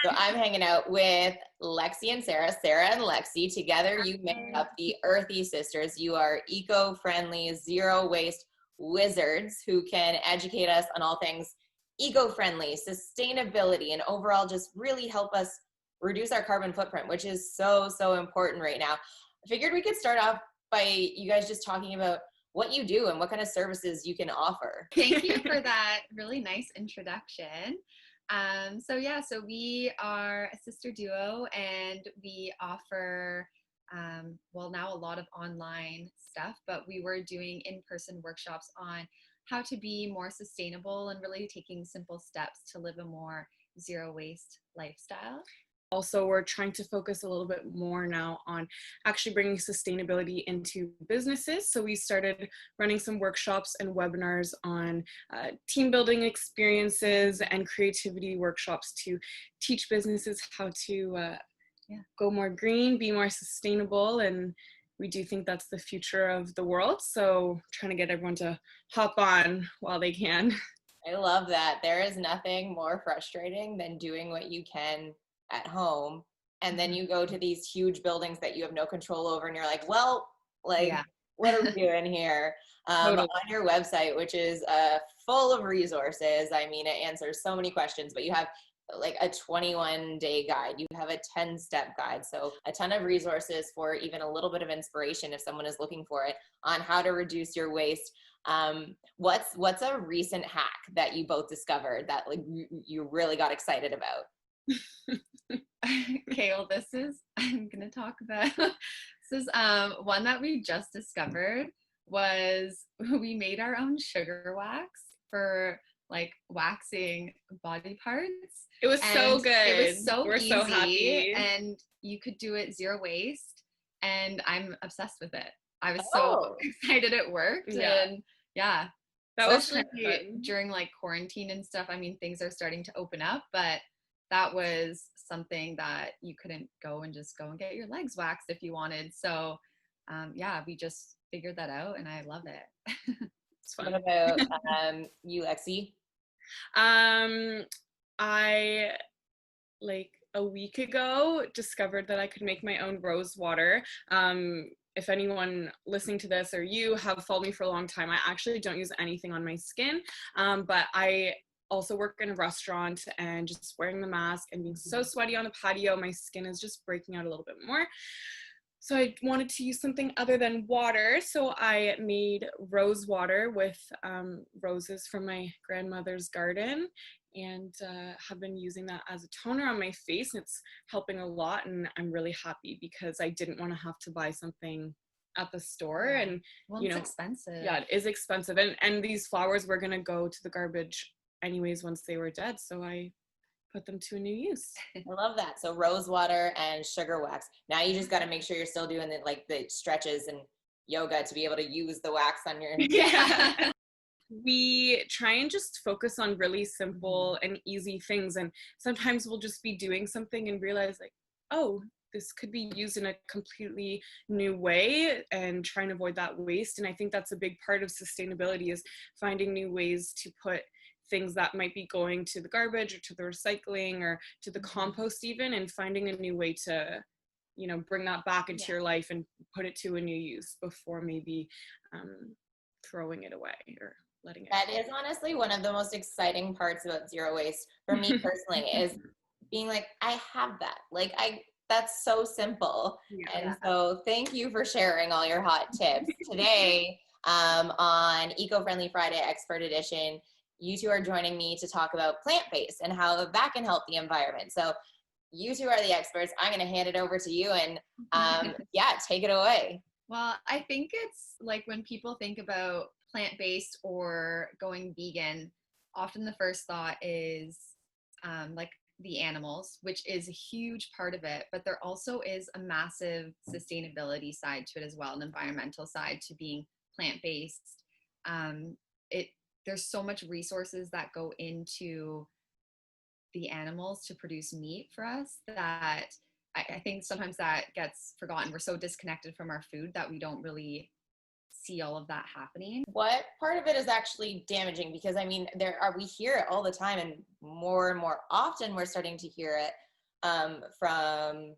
So I'm hanging out with Lexi and Sarah. Sarah and Lexi, together you make up the Earthy Sisters. You are eco-friendly, zero-waste wizards who can educate us on all things eco-friendly, sustainability, and overall just really help us reduce our carbon footprint, which is so, so important right now. I figured we could start off by you guys just talking about what you do and what kind of services you can offer. Thank you for that really nice introduction. So we are a sister duo, and we offer, now a lot of online stuff, but we were doing in-person workshops on how to be more sustainable and really taking simple steps to live a more zero waste lifestyle. Also, we're trying to focus a little bit more now on actually bringing sustainability into businesses. So we started running some workshops and webinars on team building experiences and creativity workshops to teach businesses how to go more green, be more sustainable. And we do think that's the future of the world. So trying to get everyone to hop on while they can. I love that. There is nothing more frustrating than doing what you can at home, and then you go to these huge buildings that you have no control over, and you're like, well, what are we doing here? Totally. On your website, which is full of resources. I mean, it answers so many questions, but you have like a 21-day guide, you have a 10-step guide, so a ton of resources for even a little bit of inspiration if someone is looking for it on how to reduce your waste. What's a recent hack that you both discovered that like you really got excited about? Okay, well, I'm gonna talk about this is one that we just discovered. Was we made our own sugar wax for like waxing body parts. It was so good. It was so We're easy, so happy. and you could do it zero waste, and I'm obsessed with it. I was so excited it worked. And yeah, that was especially during like quarantine and stuff. I mean, things are starting to open up, but that was something that you couldn't go and get your legs waxed if you wanted. So we just figured that out, and I love it. It's fun. What about you, Lexi? I like a week ago discovered that I could make my own rose water. If anyone listening to this or you have followed me for a long time, I actually don't use anything on my skin, but I also work in a restaurant, and just wearing the mask and being so sweaty on the patio, my skin is just breaking out a little bit more. So I wanted to use something other than water. So I made rose water with roses from my grandmother's garden, and have been using that as a toner on my face. And it's helping a lot, and I'm really happy because I didn't want to have to buy something at the store. And it's expensive. Yeah, it is expensive. And these flowers were gonna go to the garbage anyways once they were dead, so I put them to a new use. I love that. So rose water and sugar wax. Now you just got to make sure you're still doing the stretches and yoga to be able to use the wax on your We try and just focus on really simple and easy things, and sometimes we'll just be doing something and realize like, oh, this could be used in a completely new way, and trying to avoid that waste. And I think that's a big part of sustainability, is finding new ways to put things that might be going to the garbage or to the recycling or to the compost even, and finding a new way to, bring that back into your life and put it to a new use before maybe throwing it away or letting it go. That is honestly one of the most exciting parts about zero waste for me personally, is being like, I have that. That's so simple. And so thank you for sharing all your hot tips. Today on Eco-Friendly Friday Expert Edition, you two are joining me to talk about plant-based and how that can help the environment. So you two are the experts. I'm going to hand it over to you, and take it away. Well, I think it's like when people think about plant-based or going vegan, often the first thought is like the animals, which is a huge part of it, but there also is a massive sustainability side to it as well, an environmental side to being plant-based. There's so much resources that go into the animals to produce meat for us that I think sometimes that gets forgotten. We're so disconnected from our food that we don't really see all of that happening. What part of it is actually damaging? Because I mean, we hear it all the time, and more often we're starting to hear it from,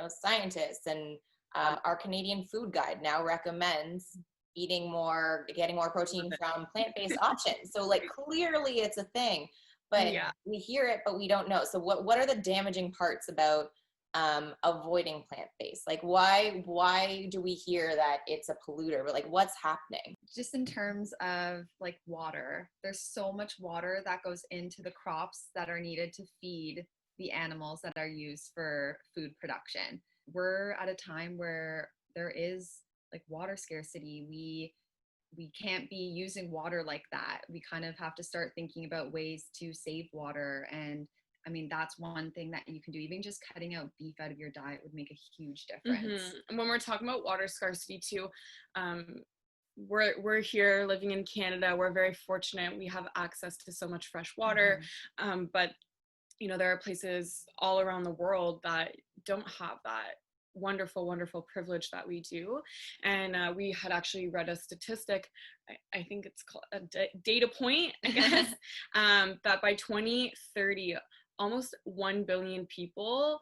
scientists, and our Canadian food guide now recommends getting more protein from plant-based options. So like clearly it's a thing, but we hear it, but we don't know. So what are the damaging parts about avoiding plant-based? Like why do we hear that it's a polluter, but like what's happening? Just in terms of like water, there's so much water that goes into the crops that are needed to feed the animals that are used for food production. We're at a time where there is like water scarcity. We can't be using water like that. We kind of have to start thinking about ways to save water. And I mean, that's one thing that you can do. Even just cutting out beef out of your diet would make a huge difference. And when we're talking about water scarcity too, we're here living in Canada. We're very fortunate. We have access to so much fresh water. But there are places all around the world that don't have that wonderful privilege that we do. And we had actually read a statistic, I think it's called a data point, I guess, that by 2030, almost 1 billion people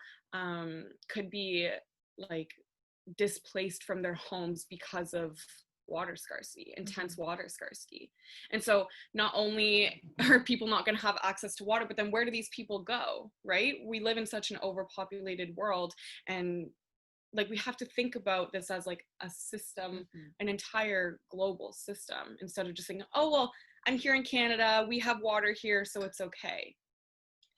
could be like displaced from their homes because of water scarcity, intense water scarcity. And so not only are people not going to have access to water, but then where do these people go, right? We live in such an overpopulated world, and like we have to think about this as like a system, an entire global system, instead of just saying, oh well, I'm here in Canada, we have water here, so it's okay.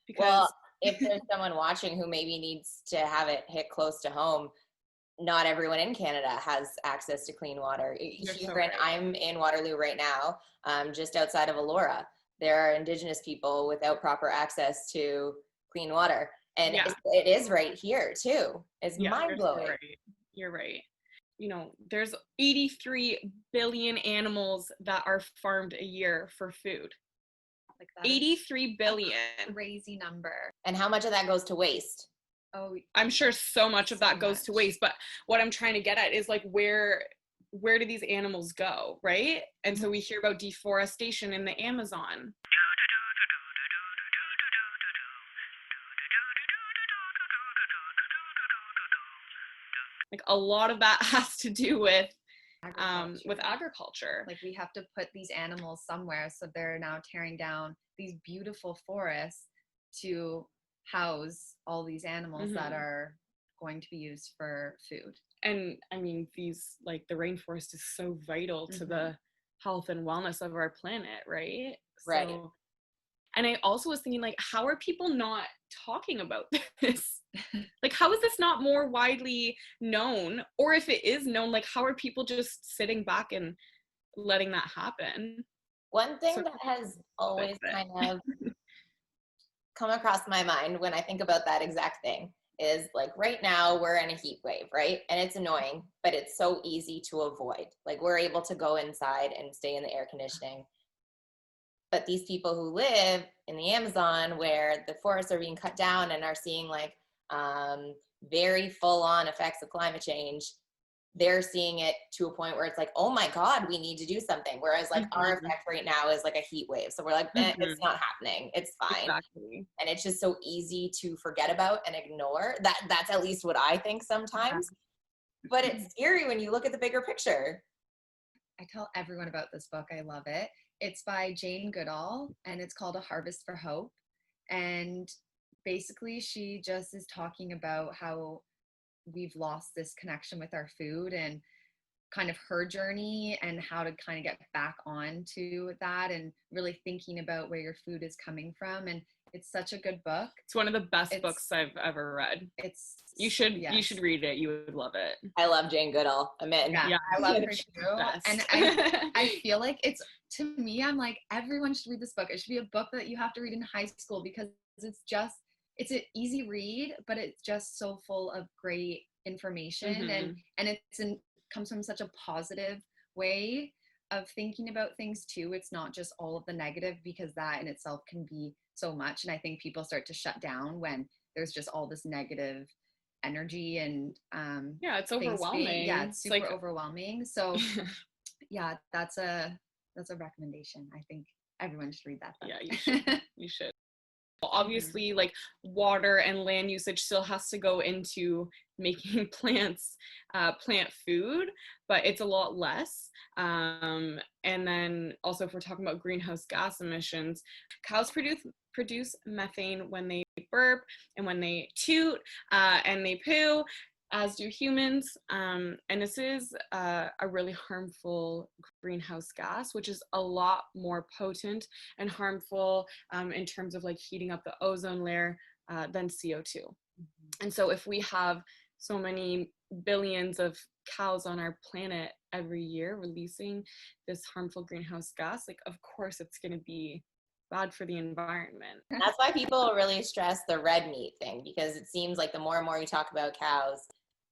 Because well, if there's someone watching who maybe needs to have it hit close to home, not everyone in Canada has access to clean water. So right. I'm in Waterloo right now, just outside of Elora. There are Indigenous people without proper access to clean water. And it is right here too. It's mind-blowing. You're right. There's 83 billion animals that are farmed a year for food. Like that 83 billion. Crazy number. And how much of that goes to waste? Oh, I'm sure so much of that goes to waste, but what I'm trying to get at is like where do these animals go, right? And so we hear about deforestation in the Amazon. Like a lot of that has to do with agriculture. Like we have to put these animals somewhere, so they're now tearing down these beautiful forests to house all these animals that are going to be used for food. And I mean, these, like, the rainforest is so vital to the health and wellness of our planet, right? Right. So, and I also was thinking, like, how are people not talking about this? Like, how is this not more widely known? Or if it is known, like, how are people just sitting back and letting that happen? One thing that has always kind of come across my mind when I think about that exact thing is, like, right now we're in a heat wave, right? And it's annoying, but it's so easy to avoid. Like, we're able to go inside and stay in the air conditioning. But these people who live in the Amazon, where the forests are being cut down and are seeing like very full-on effects of climate change, they're seeing it to a point where it's like, oh my God, we need to do something. Whereas like our effect right now is like a heat wave. So we're like, it's not happening. It's fine. Exactly. And it's just so easy to forget about and ignore. That's at least what I think sometimes. But it's scary when you look at the bigger picture. I tell everyone about this book. I love it. It's by Jane Goodall, and it's called A Harvest for Hope. And basically she just is talking about how we've lost this connection with our food, and kind of her journey and how to kind of get back onto that, and really thinking about where your food is coming from. And it's such a good book. It's one of the best books I've ever read. You should read it. You would love it. I love Jane Goodall. I'm in. Yeah, I love her too. And I feel like it's, to me, I'm like, everyone should read this book. It should be a book that you have to read in high school, because it's an easy read, but it's just so full of great information, and comes from such a positive way of thinking about things too. It's not just all of the negative, because that in itself can be so much. And I think people start to shut down when there's just all this negative energy, and it's overwhelming. It's super overwhelming. So that's a recommendation. I think everyone should read that book. Yeah, you should. You should. Obviously, like water and land usage still has to go into making plants plant food, but it's a lot less. And then also, if we're talking about greenhouse gas emissions, cows produce methane when they burp and when they toot and they poo, as do humans. And this is a really harmful greenhouse gas, which is a lot more potent and harmful in terms of like heating up the ozone layer than CO2. And so if we have so many billions of cows on our planet every year releasing this harmful greenhouse gas, like of course it's going to be bad for the environment. That's why people really stress the red meat thing, because it seems like the more and more you talk about cows,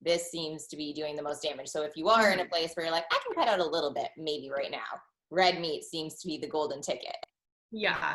this seems to be doing the most damage. So if you are in a place where you're like, I can cut out a little bit, maybe right now, red meat seems to be the golden ticket. Yeah.